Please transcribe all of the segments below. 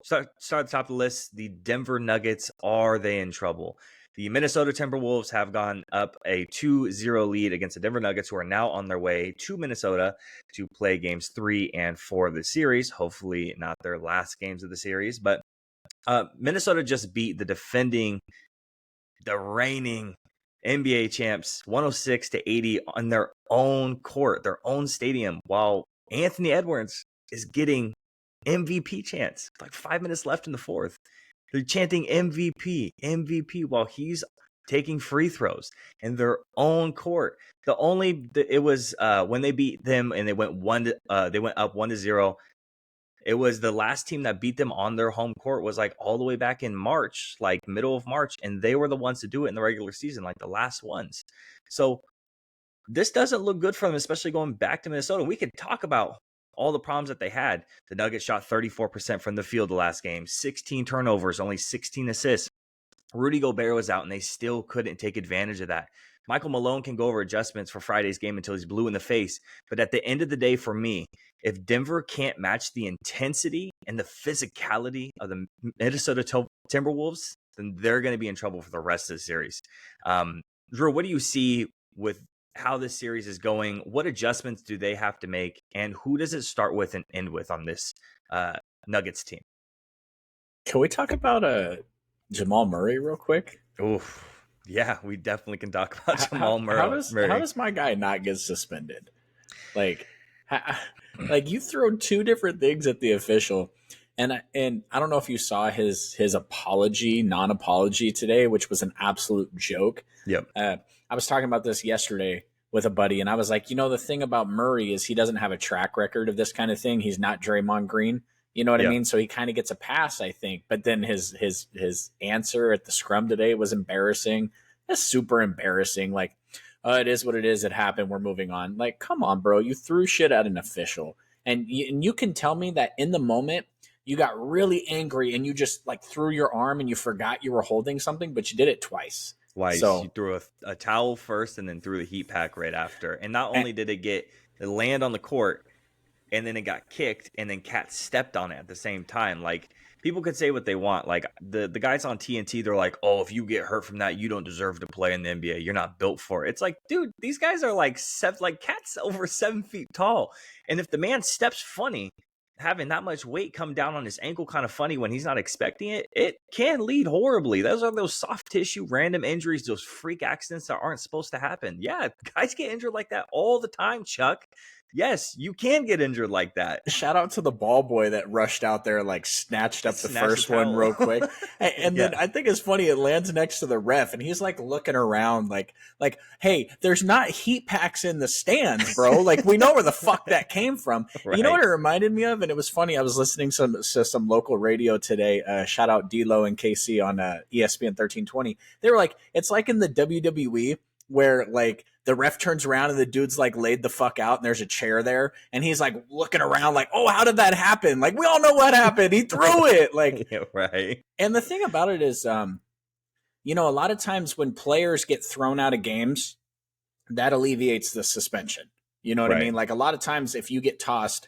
start at the top of the list. The Denver Nuggets, are they in trouble? The Minnesota Timberwolves have gone up a 2-0 lead against the Denver Nuggets, who are now on their way to Minnesota to play games 3 and 4 of the series. Hopefully not their last games of the series. But Minnesota just beat the reigning NBA champs 106-80 on their own court, their own stadium, while Anthony Edwards is getting MVP chants. Like 5 minutes left in the fourth. They're chanting MVP, MVP while he's taking free throws in their own court. It was when they beat them and they went up 1-0. It was the last team that beat them on their home court was like all the way back in March, like middle of March, and they were the ones to do it in the regular season, like the last ones. So this doesn't look good for them, especially going back to Minnesota. We could talk about all the problems that they had. The Nuggets shot 34% from the field the last game, 16 turnovers, only 16 assists. Rudy Gobert was out, and they still couldn't take advantage of that. Michael Malone can go over adjustments for Friday's game until he's blue in the face. But at the end of the day, for me, if Denver can't match the intensity and the physicality of the Minnesota Timberwolves, then they're going to be in trouble for the rest of the series. Drew, what do you see with how this series is going? What adjustments do they have to make? And who does it start with and end with on this Nuggets team? Can we talk about Jamal Murray real quick? Oof. Yeah, we definitely can talk about Jamal Murray. How does my guy not get suspended? Like you throw two different things at the official, and I don't know if you saw his non-apology today, which was an absolute joke. Yep. I was talking about this yesterday with a buddy, and I was like, the thing about Murray is he doesn't have a track record of this kind of thing. He's not Draymond Green. You know what I mean? So he kind of gets a pass, I think. But then his answer at the scrum today was embarrassing. That's super embarrassing. Like, it is what it is. It happened. We're moving on. Like, come on, bro. You threw shit at an official. And you can tell me that in the moment you got really angry and you just like threw your arm and you forgot you were holding something, but you did it twice. So you threw a towel first and then threw the heat pack right after. And not only did it land on the court, and then it got kicked, and then Cat stepped on it at the same time. Like, people could say what they want. Like, the guys on TNT, they're like, oh, if you get hurt from that, you don't deserve to play in the NBA. You're not built for it. It's like, dude, these guys are like Cat's over 7 feet tall. And if the man steps funny, having that much weight come down on his ankle kind of funny when he's not expecting it, it can lead horribly. Those are those soft tissue, random injuries, those freak accidents that aren't supposed to happen. Yeah, guys get injured like that all the time, Chuck. Yes, you can get injured like that. Shout out to the ball boy that rushed out there, like snatched up the first one real quick. And then I think it's funny, it lands next to the ref and he's like looking around like, hey, there's not heat packs in the stands, bro. Like, we know where the fuck that came from. Right. You know what it reminded me of? And it was funny. I was listening to some local radio today. Shout out D-Lo and KC on ESPN 1320. They were like, it's like in the WWE where like the ref turns around and the dude's like laid the fuck out and there's a chair there and he's like looking around like, oh, how did that happen? Like, we all know what happened. He threw it. Like, yeah, right. And the thing about it is, a lot of times when players get thrown out of games, that alleviates the suspension. You know what I mean? Like, a lot of times if you get tossed,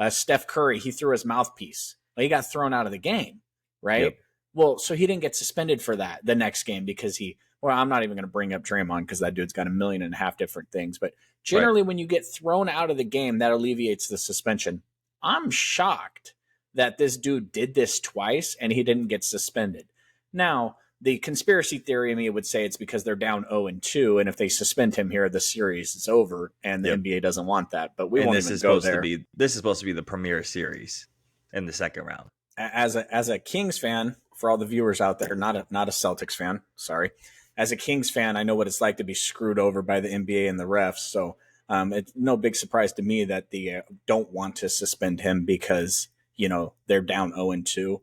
Steph Curry, he threw his mouthpiece. Like, he got thrown out of the game, right? Yep. Well, so he didn't get suspended for that the next game because I'm not even going to bring up Draymond because that dude's got 1.5 million different things. But generally, when you get thrown out of the game, that alleviates the suspension. I'm shocked that this dude did this twice and he didn't get suspended. Now, the conspiracy theory in me would say it's because they're down 0-2, and if they suspend him here, the series is over, and the NBA doesn't want that. But we won't even go there. This is supposed to be the premier series in the second round. As a Kings fan, for all the viewers out there, not a Celtics fan, sorry. As a Kings fan, I know what it's like to be screwed over by the NBA and the refs. So it's no big surprise to me that they don't want to suspend him because, they're down 0-2.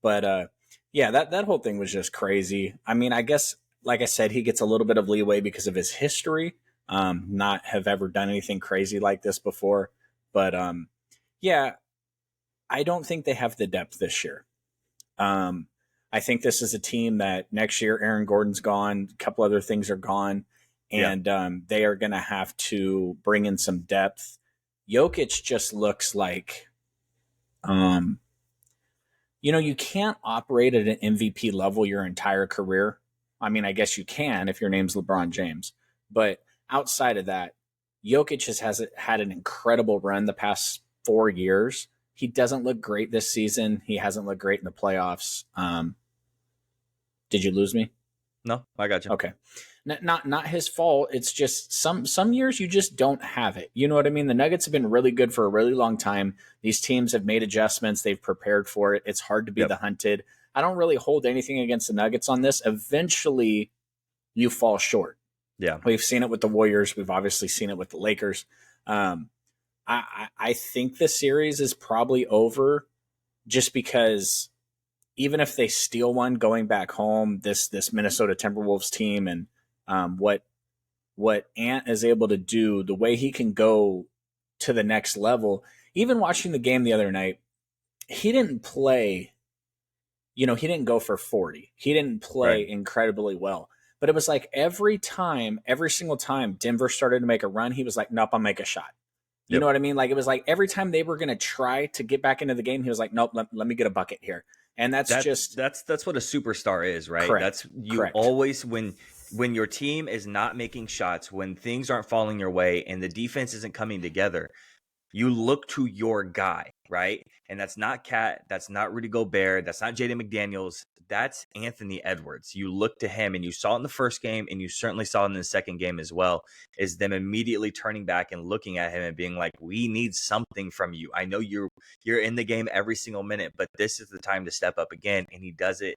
But that whole thing was just crazy. I mean, I guess, like I said, he gets a little bit of leeway because of his history, not have ever done anything crazy like this before. But I don't think they have the depth this year. I think this is a team that next year Aaron Gordon's gone, a couple other things are gone, and they are going to have to bring in some depth. Jokic just looks like You can't operate at an MVP level your entire career. I mean, I guess you can if your name's LeBron James. But outside of that, Jokic has had an incredible run the past 4 years. He doesn't look great this season. He hasn't looked great in the playoffs. Did you lose me? No, I got you. Okay. Not his fault. It's just some years you just don't have it. You know what I mean? The Nuggets have been really good for a really long time. These teams have made adjustments. They've prepared for it. It's hard to be Yep. the hunted. I don't really hold anything against the Nuggets on this. Eventually, you fall short. Yeah. We've seen it with the Warriors. We've obviously seen it with the Lakers. I think the series is probably over just because even if they steal one going back home, this Minnesota Timberwolves team and what Ant is able to do, the way he can go to the next level. Even watching the game the other night, he didn't play. He didn't go for 40. He didn't play Right. incredibly well. But it was like every single time Denver started to make a run, he was like, nope, I'll make a shot. You Yep. know what I mean? Like it was like every time they were going to try to get back into the game, he was like, nope, let me get a bucket here. And that's what a superstar is, right? correct. That's you Correct. always when your team is not making shots, when things aren't falling your way and the defense isn't coming together, you look to your guy, right? And that's not Cat, that's not Rudy Gobert, that's not Jaden McDaniels, that's Anthony Edwards. You look to him, and you saw it in the first game, and you certainly saw it in the second game as well, is them immediately turning back and looking at him and being like, we need something from you. I know you're in the game every single minute, but this is the time to step up again. And he does it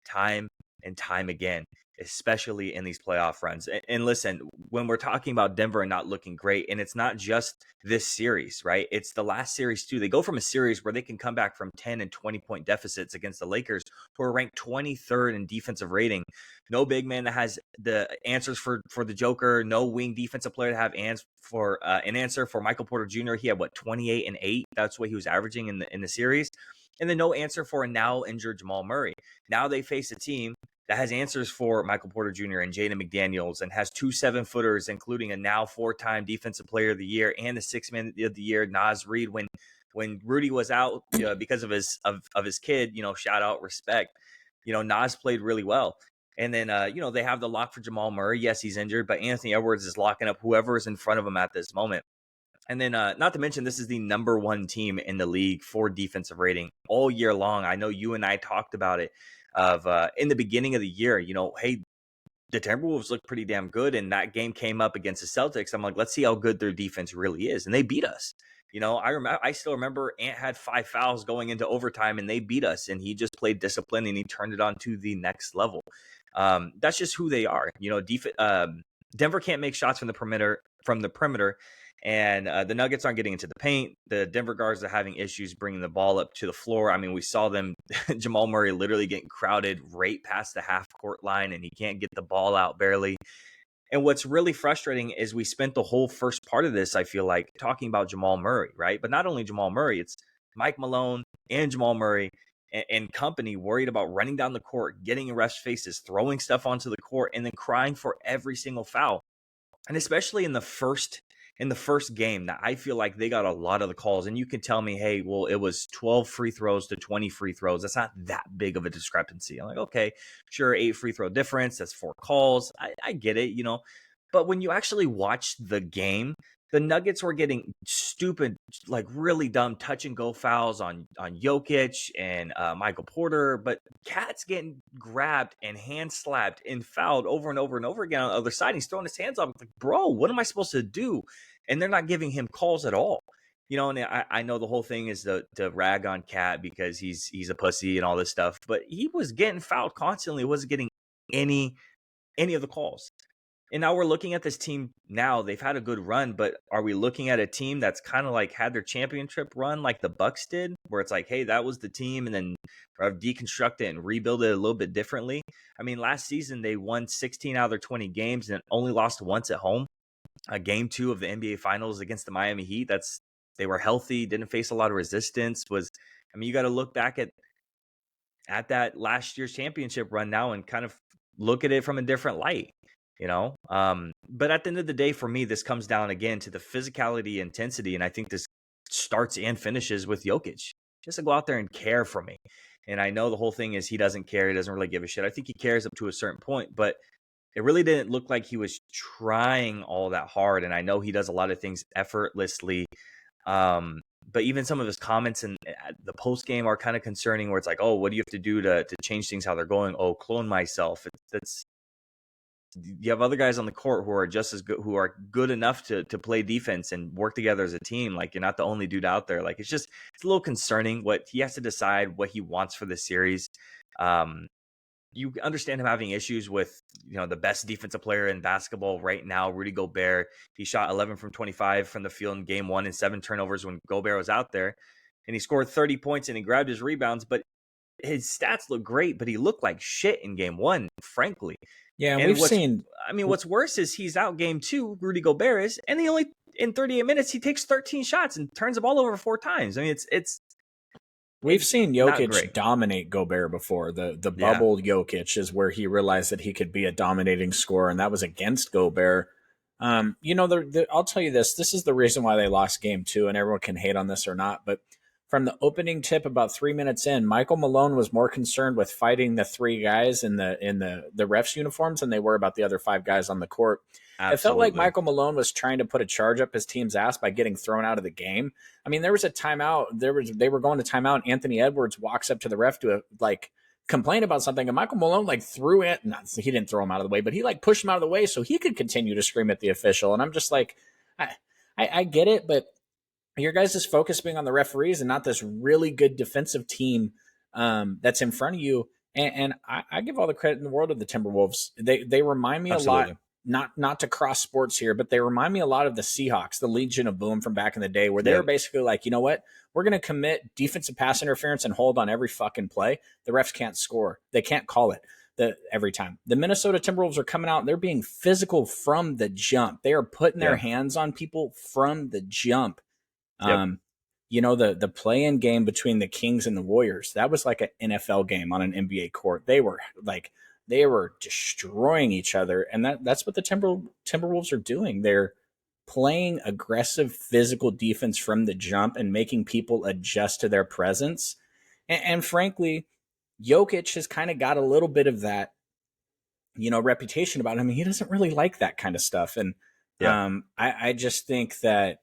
time and time again, especially in these playoff runs. And listen, when we're talking about Denver and not looking great, and it's not just this series, right? It's the last series too. They go from a series where they can come back from 10 and 20 point deficits against the Lakers, who are ranked 23rd in defensive rating. No big man that has the answers for the Joker. No wing defensive player to have an answer for Michael Porter Jr. He had 28 and 8. That's what he was averaging in the series. And then no answer for a now injured Jamal Murray. Now they face a team that has answers for Michael Porter Jr. and Jaden McDaniels and has 2 7-footers, including a now 4-time Defensive Player of the Year and the 6th Man of the Year, Naz Reid. When Rudy was out because of his kid, shout out, respect. Naz played really well. And then, they have the lock for Jamal Murray. Yes, he's injured, but Anthony Edwards is locking up whoever is in front of him at this moment. And then, not to mention, this is the number 1 team in the league for defensive rating all year long. I know you and I talked about it in the beginning of the year. Hey, the Timberwolves look pretty damn good, and that game came up against the Celtics. I'm like, let's see how good their defense really is, and they beat us. I still remember Ant had 5 fouls going into overtime, and they beat us, and he just played discipline, and he turned it on to the next level. That's just who they are. Denver can't make shots from the perimeter, and the Nuggets aren't getting into the paint. The Denver guards are having issues bringing the ball up to the floor. I mean, we saw them, Jamal Murray literally getting crowded right past the half court line, and he can't get the ball out barely. And what's really frustrating is we spent the whole first part of this, I feel like, talking about Jamal Murray, right? But not only Jamal Murray, it's Mike Malone and Jamal Murray and company worried about running down the court, getting in refs' faces, throwing stuff onto the court, and then crying for every single foul. And especially in the first game, that I feel like they got a lot of the calls. And you can tell me, hey, well, it was 12 free throws to 20 free throws. That's not that big of a discrepancy. I'm like, okay, sure, 8 free throw difference. That's 4 calls. I get it, But when you actually watch the game, the Nuggets were getting stupid, like really dumb touch and go fouls on Jokic and Michael Porter, but Cat's getting grabbed and hand slapped and fouled over and over and over again on the other side. He's throwing his hands up. I'm like, bro, what am I supposed to do? And they're not giving him calls at all. And I know the whole thing is to rag on Cat because he's a pussy and all this stuff, but he was getting fouled constantly. He wasn't getting any of the calls. And now we're looking at this team now. They've had a good run, but are we looking at a team that's kind of like had their championship run like the Bucks did, where it's like, hey, that was the team, and then deconstruct it and rebuild it a little bit differently? I mean, last season they won 16 out of their 20 games and only lost once at home. Game 2 of the NBA Finals against the Miami Heat. They were healthy, didn't face a lot of resistance. You got to look back at that last year's championship run now and kind of look at it from a different light. But at the end of the day, for me, this comes down again to the physicality, intensity, and I think this starts and finishes with Jokic. Just to go out there and care for me. And I know the whole thing is he doesn't care. He doesn't really give a shit. I think he cares up to a certain point, but it really didn't look like he was trying all that hard. And I know he does a lot of things effortlessly. But even some of his comments in the post game are kind of concerning, where it's like, oh, what do you have to do to change things how they're going? Oh, clone myself. You have other guys on the court who are just as good, who are good enough to play defense and work together as a team. Like, you're not the only dude out there. Like, it's a little concerning what he has to decide what he wants for this series. You understand him having issues with, the best defensive player in basketball right now, Rudy Gobert. He shot 11 from 25 from the field in game 1 and 7 turnovers when Gobert was out there. And he scored 30 points and he grabbed his rebounds, but his stats look great, but he looked like shit in game 1, frankly. Yeah, and what's worse is he's out game 2, Rudy Gobert is, and in 38 minutes, he takes 13 shots and turns the ball over 4 times. I mean, we've seen Jokic dominate Gobert before. The bubble Jokic is where he realized that he could be a dominating scorer, and that was against Gobert. I'll tell you this. This is the reason why they lost game 2, and everyone can hate on this or not, but from the opening tip about 3 minutes in, Michael Malone was more concerned with fighting the 3 guys in the refs' uniforms than they were about the other 5 guys on the court. Absolutely. It felt like Michael Malone was trying to put a charge up his team's ass by getting thrown out of the game. I mean, there was a timeout. They were going to timeout. Anthony Edwards walks up to the ref to complain about something, and Michael Malone threw it. He didn't throw him out of the way, but he pushed him out of the way so he could continue to scream at the official. And I'm just like, I get it, but your guys' is focus being on the referees and not this really good defensive team that's in front of you. And I give all the credit in the world to the Timberwolves. They remind me Absolutely. a lot, not to cross sports here, but they remind me a lot of the Seahawks, the Legion of Boom from back in the day, where they were basically like, you know what? We're going to commit defensive pass interference and hold on every fucking play. The refs can't score. They can't call it every time. The Minnesota Timberwolves are coming out and they're being physical from the jump. They are putting their hands on people from the jump. Yep. The play-in game between the Kings and the Warriors, that was like an NFL game on an NBA court. They were destroying each other, and that's what the Timberwolves are doing. They're playing aggressive physical defense from the jump and making people adjust to their presence. And frankly, Jokic has kind of got a little bit of that, reputation about him. He doesn't really like that kind of stuff. And I just think that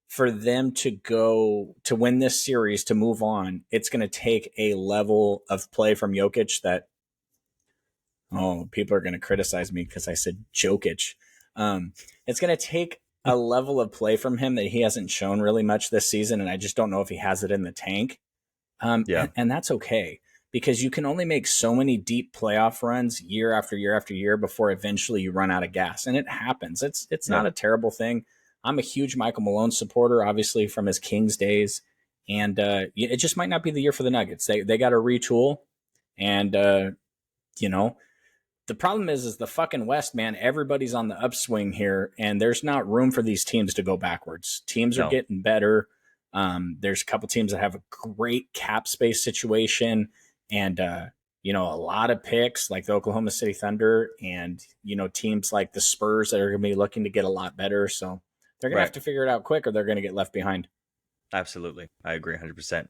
for them to win this series, to move on, it's going to take a level of play from Jokic that, people are going to criticize me because I said Jokic. It's going to take a level of play from him that he hasn't shown really much this season, and I just don't know if he has it in the tank. And that's okay, because you can only make so many deep playoff runs year after year after year before eventually you run out of gas, and it happens. It's not a terrible thing. I'm a huge Michael Malone supporter, obviously, from his Kings days. And it just might not be the year for the Nuggets. They got to retool. And, the problem is the fucking West, man. Everybody's on the upswing here, and there's not room for these teams to go backwards. Teams are getting better. There's a couple teams that have a great cap space situation and, a lot of picks like the Oklahoma City Thunder and, teams like the Spurs that are going to be looking to get a lot better. So they're going to have to figure it out quick or they're going to get left behind. Absolutely. I agree 100%.